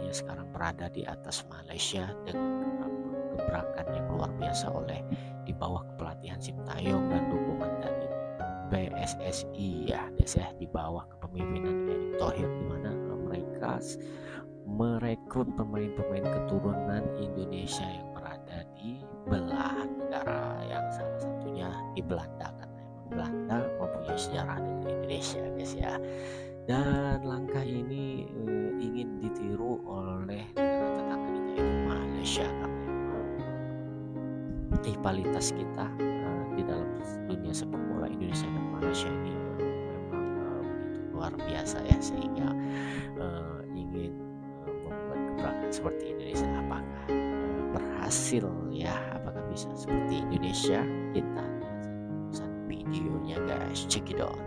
Indonesia sekarang berada di atas Malaysia dengan gebrakan yang luar biasa oleh di bawah kepelatihan Sintayong dan dukungan dari PSSI ya, di bawah kepemimpinan Erick Thohir, di mana mereka merekrut pemain-pemain keturunan Indonesia yang berada di belahan negara yang salah satunya di Belanda, karena Belanda mempunyai sejarah dengan Indonesia guys ya. Dan langkah ini ingin ditiru oleh negara tetangga kita yaitu Malaysia, karena rivalitas kita di dalam dunia sepak bola Indonesia dan Malaysia ini memang begitu luar biasa ya, sehingga ingin membuat gebrakan seperti Indonesia. Apakah berhasil ya, apakah bisa seperti Indonesia? Kita lihat videonya guys, check it out.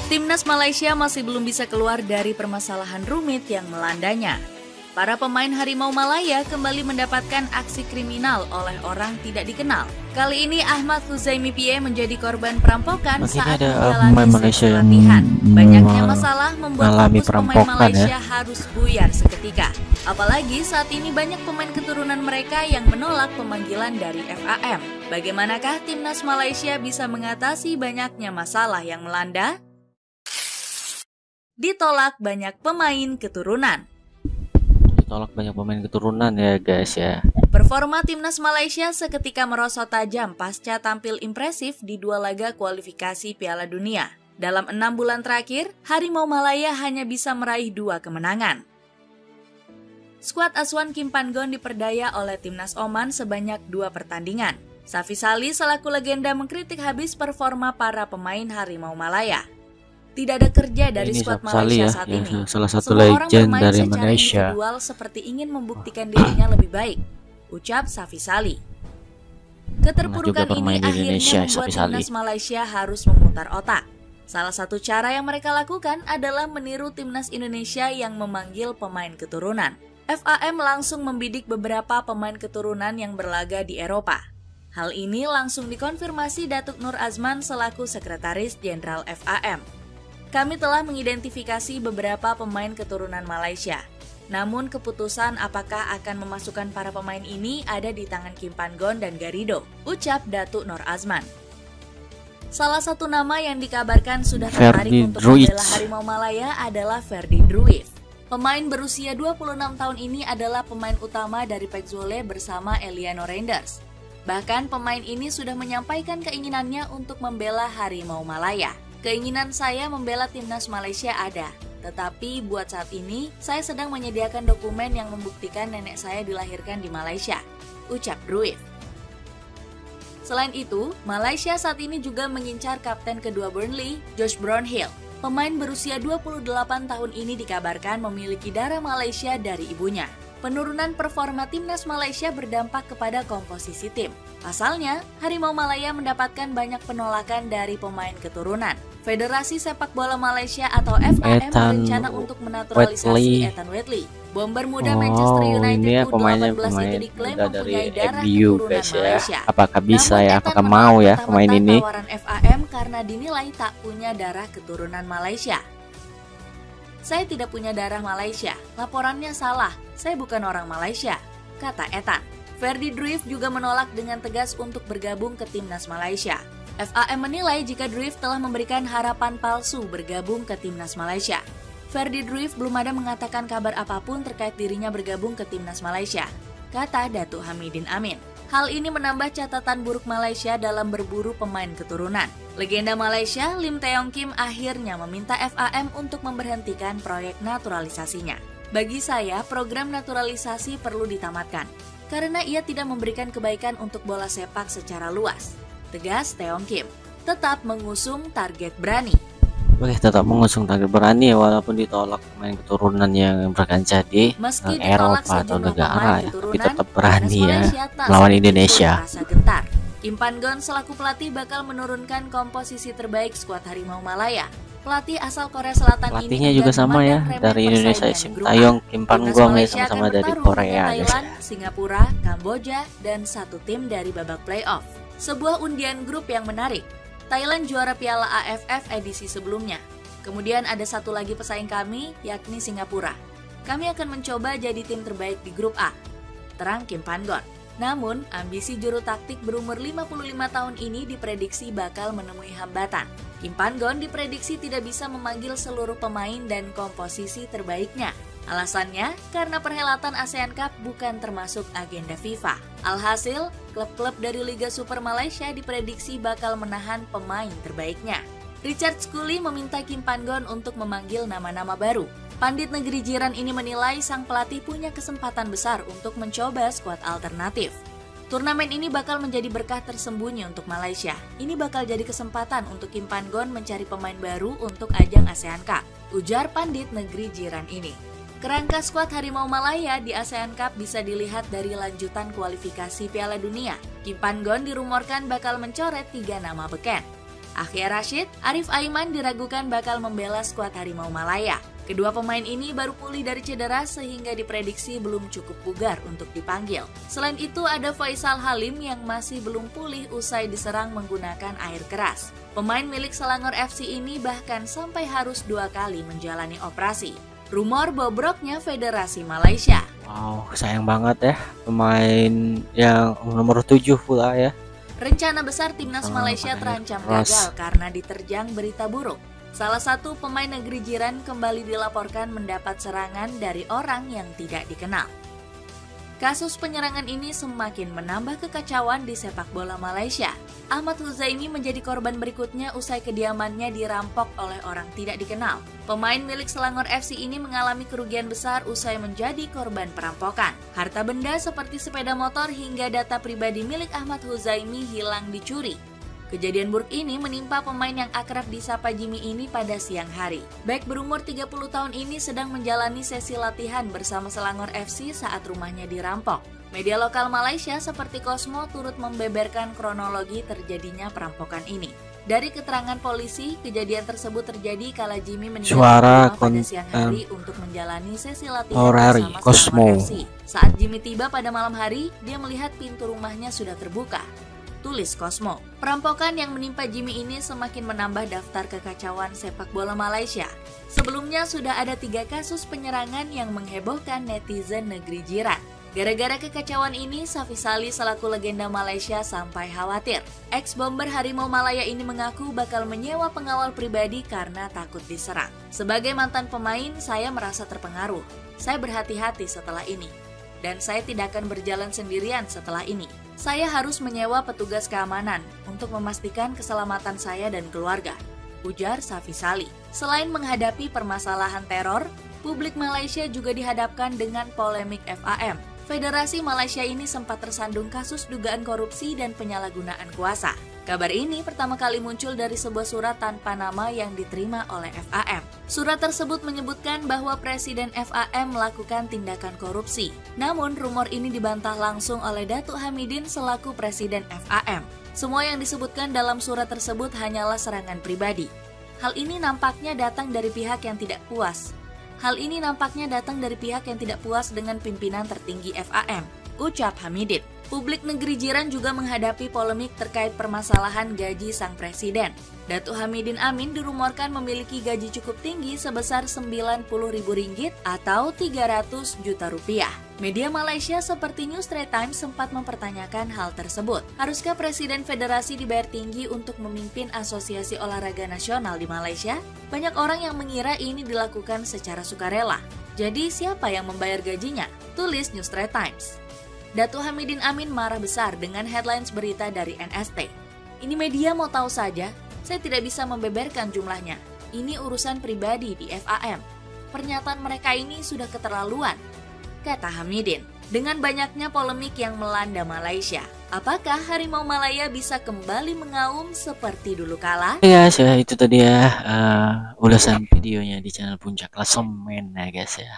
Timnas Malaysia masih belum bisa keluar dari permasalahan rumit yang melandanya. Para pemain Harimau Malaya kembali mendapatkan aksi kriminal oleh orang tidak dikenal. Kali ini Ahmad Huzaimi Pie menjadi korban perampokan saat menjalani sesi latihan. Banyaknya masalah membuat fokus pemain Malaysia harus buyar seketika. Apalagi saat ini banyak pemain keturunan mereka yang menolak pemanggilan dari FAM. Bagaimanakah Timnas Malaysia bisa mengatasi banyaknya masalah yang melanda? Ditolak banyak pemain keturunan. Ditolak banyak pemain keturunan ya guys ya. Performa Timnas Malaysia seketika merosot tajam pasca tampil impresif di 2 laga kualifikasi Piala Dunia. Dalam 6 bulan terakhir, Harimau Malaya hanya bisa meraih 2 kemenangan. Skuad asuhan Kim Pan-gon diperdaya oleh Timnas Oman sebanyak 2 pertandingan. Safi Sali selaku legenda mengkritik habis performa para pemain Harimau Malaya. Tidak ada kerja dari skuad Malaysia saat ini. Salah satu legend dari Malaysia. Individual seperti ingin membuktikan dirinya lebih baik, ucap Safi Sali. Keterpurukan ini akhirnya membuat Timnas Malaysia harus memutar otak. Salah satu cara yang mereka lakukan adalah meniru Timnas Indonesia yang memanggil pemain keturunan. FAM langsung membidik beberapa pemain keturunan yang berlaga di Eropa. Hal ini langsung dikonfirmasi Datuk Nur Azman selaku Sekretaris Jenderal FAM. Kami telah mengidentifikasi beberapa pemain keturunan Malaysia. Namun keputusan apakah akan memasukkan para pemain ini ada di tangan Kim Pan-gon dan Garrido, ucap Datuk Nur Azman. Salah satu nama yang dikabarkan sudah tertarik untuk membela Harimau Malaya adalah Ferdi Druif. Pemain berusia 26 tahun ini adalah pemain utama dari PEC Zwolle bersama Eliano Reinders. Bahkan pemain ini sudah menyampaikan keinginannya untuk membela Harimau Malaya. Keinginan saya membela Timnas Malaysia ada, tetapi buat saat ini saya sedang menyediakan dokumen yang membuktikan nenek saya dilahirkan di Malaysia, ucap Druif. Selain itu, Malaysia saat ini juga mengincar kapten kedua Burnley, Josh Brownhill. Pemain berusia 28 tahun ini dikabarkan memiliki darah Malaysia dari ibunya. Penurunan performa Timnas Malaysia berdampak kepada komposisi tim. Pasalnya, Harimau Malaya mendapatkan banyak penolakan dari pemain keturunan. Federasi Sepak Bola Malaysia atau FAM berencana untuk menaturalisasi Ethan Whitley. Bomber muda Manchester United U18 itu diklaim mempunyai darah keturunan Malaysia. Apakah bisa ya? Apakah mau ya pemain ini? Tawaran FAM karena dinilai tak punya darah keturunan Malaysia. Saya tidak punya darah Malaysia, laporannya salah, saya bukan orang Malaysia, kata Ethan. Ferdi Druif juga menolak dengan tegas untuk bergabung ke Timnas Malaysia. FAM menilai jika Druif telah memberikan harapan palsu bergabung ke Timnas Malaysia. Ferdi Druif belum ada mengatakan kabar apapun terkait dirinya bergabung ke Timnas Malaysia, kata Datuk Hamidin Amin. Hal ini menambah catatan buruk Malaysia dalam berburu pemain keturunan. Legenda Malaysia, Lim Teong Kim akhirnya meminta FAM untuk memberhentikan proyek naturalisasinya. Bagi saya, program naturalisasi perlu ditamatkan, karena ia tidak memberikan kebaikan untuk bola sepak secara luas. Tegas Teong Kim, tetap mengusung target berani. Boleh tetap mengusung target berani walaupun ditolak pemain keturunan yang berkancah di Eropa atau negara ya, tapi tetap berani ya lawan Indonesia. Kim Pan-gon selaku pelatih bakal menurunkan komposisi terbaik skuad Harimau Malaya. Pelatih asal Korea Selatan Pelatihnya ini juga sama ya, dari Indonesia Sintayong, Kim Pan-gong ya, sama-sama dari Korea guys. Thailand, Singapura, Kamboja, dan satu tim dari babak playoff. Sebuah undian grup yang menarik. Thailand juara Piala AFF edisi sebelumnya. Kemudian ada satu lagi pesaing kami, yakni Singapura. Kami akan mencoba jadi tim terbaik di grup A, terang Kim Pan-gong. Namun, ambisi juru taktik berumur 55 tahun ini diprediksi bakal menemui hambatan. Kim Pan-gong diprediksi tidak bisa memanggil seluruh pemain dan komposisi terbaiknya. Alasannya, karena perhelatan ASEAN Cup bukan termasuk agenda FIFA. Alhasil, klub-klub dari Liga Super Malaysia diprediksi bakal menahan pemain terbaiknya. Richard Schooly meminta Kim Pan-gong untuk memanggil nama-nama baru. Pandit negeri jiran ini menilai sang pelatih punya kesempatan besar untuk mencoba skuad alternatif. Turnamen ini bakal menjadi berkah tersembunyi untuk Malaysia. Ini bakal jadi kesempatan untuk Kim Pan-gong mencari pemain baru untuk ajang ASEAN Cup, ujar pandit negeri jiran ini. Kerangka skuad Harimau Malaya di ASEAN Cup bisa dilihat dari lanjutan kualifikasi Piala Dunia. Kim Pan-gong dirumorkan bakal mencoret 3 nama beken. Akhir Rashid, Arif Aiman diragukan bakal membela skuad Harimau Malaya. Kedua pemain ini baru pulih dari cedera sehingga diprediksi belum cukup bugar untuk dipanggil. Selain itu ada Faisal Halim yang masih belum pulih usai diserang menggunakan air keras. Pemain milik Selangor FC ini bahkan sampai harus 2 kali menjalani operasi. Rumor bobroknya Federasi Malaysia. Wow, sayang banget ya, pemain yang nomor 7 pula ya. Rencana besar timnas Malaysia terancam gagal karena diterjang berita buruk. Salah satu pemain negeri jiran kembali dilaporkan mendapat serangan dari orang yang tidak dikenal. Kasus penyerangan ini semakin menambah kekacauan di sepak bola Malaysia. Ahmad Huzaimi menjadi korban berikutnya usai kediamannya dirampok oleh orang tidak dikenal. Pemain milik Selangor FC ini mengalami kerugian besar usai menjadi korban perampokan. Harta benda seperti sepeda motor hingga data pribadi milik Ahmad Huzaimi hilang dicuri. Kejadian buruk ini menimpa pemain yang akrab disapa Jimmy ini pada siang hari. Bek berumur 30 tahun ini sedang menjalani sesi latihan bersama Selangor FC saat rumahnya dirampok. Media lokal Malaysia seperti Cosmo turut membeberkan kronologi terjadinya perampokan ini. Dari keterangan polisi, kejadian tersebut terjadi kala Jimmy meninggalkan rumah pada siang hari untuk menjalani sesi latihan bersama Selangor FC. Saat Jimmy tiba pada malam hari, dia melihat pintu rumahnya sudah terbuka. Tulis Cosmo. Perampokan yang menimpa Jimmy ini semakin menambah daftar kekacauan sepak bola Malaysia. Sebelumnya sudah ada 3 kasus penyerangan yang menghebohkan netizen negeri jiran. Gara-gara kekacauan ini, Safisali selaku legenda Malaysia sampai khawatir. Ex-bomber Harimau Malaya ini mengaku bakal menyewa pengawal pribadi karena takut diserang. Sebagai mantan pemain, saya merasa terpengaruh. Saya berhati-hati setelah ini. Dan saya tidak akan berjalan sendirian setelah ini. Saya harus menyewa petugas keamanan untuk memastikan keselamatan saya dan keluarga, ujar Safisali. Selain menghadapi permasalahan teror, publik Malaysia juga dihadapkan dengan polemik FAM. Federasi Malaysia ini sempat tersandung kasus dugaan korupsi dan penyalahgunaan kuasa. Kabar ini pertama kali muncul dari sebuah surat tanpa nama yang diterima oleh FAM. Surat tersebut menyebutkan bahwa Presiden FAM melakukan tindakan korupsi. Namun rumor ini dibantah langsung oleh Datuk Hamidin selaku Presiden FAM. Semua yang disebutkan dalam surat tersebut hanyalah serangan pribadi. Hal ini nampaknya datang dari pihak yang tidak puas dengan pimpinan tertinggi FAM, ucap Hamidin. Publik negeri jiran juga menghadapi polemik terkait permasalahan gaji sang presiden. Datuk Hamidin Amin dirumorkan memiliki gaji cukup tinggi sebesar Rp90.000 atau 300 juta rupiah. Media Malaysia seperti News Straits Times sempat mempertanyakan hal tersebut. Haruskah Presiden Federasi dibayar tinggi untuk memimpin Asosiasi Olahraga Nasional di Malaysia? Banyak orang yang mengira ini dilakukan secara sukarela. Jadi siapa yang membayar gajinya? Tulis News Straits Times. Datuk Hamidin Amin marah besar dengan headlines berita dari NST. Ini media mau tahu saja, saya tidak bisa membeberkan jumlahnya. Ini urusan pribadi di FAM. Pernyataan mereka ini sudah keterlaluan, kata Hamidin. Dengan banyaknya polemik yang melanda Malaysia, apakah Harimau Malaya bisa kembali mengaum seperti dulu kala? Ya, itu tadi ya ulasan videonya di channel Puncak Klasemen ya guys ya.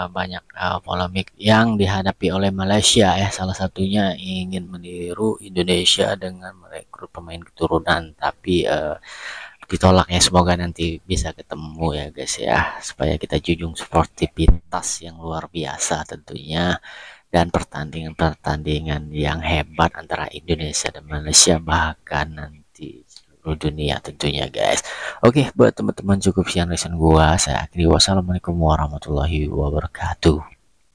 Banyak polemik yang dihadapi oleh Malaysia ya. Salah satunya ingin meniru Indonesia dengan merekrut pemain keturunan, tapi ditolaknya. Semoga nanti bisa ketemu ya guys ya, supaya kita junjung sportivitas yang luar biasa tentunya, dan pertandingan-pertandingan yang hebat antara Indonesia dan Malaysia, bahkan nanti seluruh dunia tentunya guys. Oke, buat teman-teman cukup sekian lesson gua. Saya akhiri, wassalamualaikum warahmatullahi wabarakatuh.